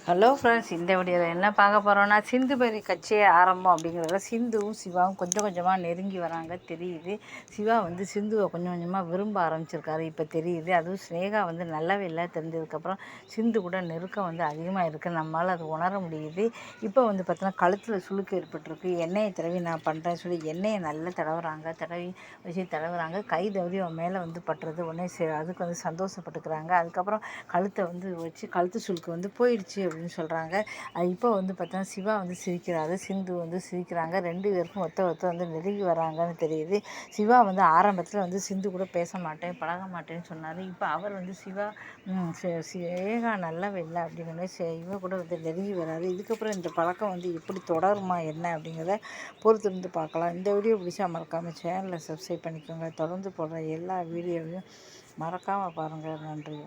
Hello friends, இந்த வீடியோவில் என்ன பார்க்க போகிறோன்னா, சிந்துபெரி கட்சியே ஆரம்பம் அப்படிங்கிறத சிந்துவும் சிவாவும் கொஞ்சம் கொஞ்சமாக நெருங்கி வராங்க தெரியுது. சிவா வந்து சிந்துவை கொஞ்சம் கொஞ்சமாக விரும்ப ஆரம்பிச்சிருக்காரு இப்போ தெரியுது. அதுவும் ஸ்னேகா வந்து நல்லாவே இல்லை தெரிஞ்சதுக்கப்புறம் சிந்து கூட நெருக்கம் வந்து அதிகமாக இருக்குது, நம்மளால் அது உணர முடியுது. இப்போ வந்து பார்த்தோன்னா கழுத்தில் சுளுக்கு ஏற்பட்டிருக்கு. எண்ணெயை தடவி நான் பண்ணுறேன்னு சொல்லி எண்ணெயை நல்லா தடவுறாங்க. கை தவறி அவன் மேலே வந்து பட்டுறது. உடனே அதுக்கு வந்து சந்தோஷப்பட்டுக்கிறாங்க. அதுக்கப்புறம் கழுத்தை வந்து வச்சு கழுத்து சுளுக்கு வந்து போயிடுச்சு அப்படின்னு சொல்கிறாங்க. இப்போ வந்து பார்த்தோன்னா சிவா வந்து சிரிக்கிறாரு, சிந்து வந்து சிரிக்கிறாங்க. 2 பேருக்கும் ஒத்த வந்து நெருங்கி வராங்கன்னு தெரியுது. சிவா வந்து ஆரம்பத்தில் வந்து சிந்து கூட பேச மாட்டேன், பழக மாட்டேன்னு சொன்னார். இப்போ அவர் வந்து சிவா ஸ்னேகா நல்லவே இல்லை அப்படின்னே இவன் கூட வந்து நெருங்கி வராரு. இதுக்கப்புறம் இந்த பழக்கம் வந்து எப்படி தொடருமா என்ன அப்படிங்கிறத பொறுத்திருந்து பார்க்கலாம். இந்த வீடியோ பிடிச்சா மறக்காமல் சேனலை சப்ஸ்கிரைப் பண்ணிக்கோங்க. தொடர்ந்து போடுற எல்லா வீடியோவையும் மறக்காமல் பாருங்கள். நன்றி.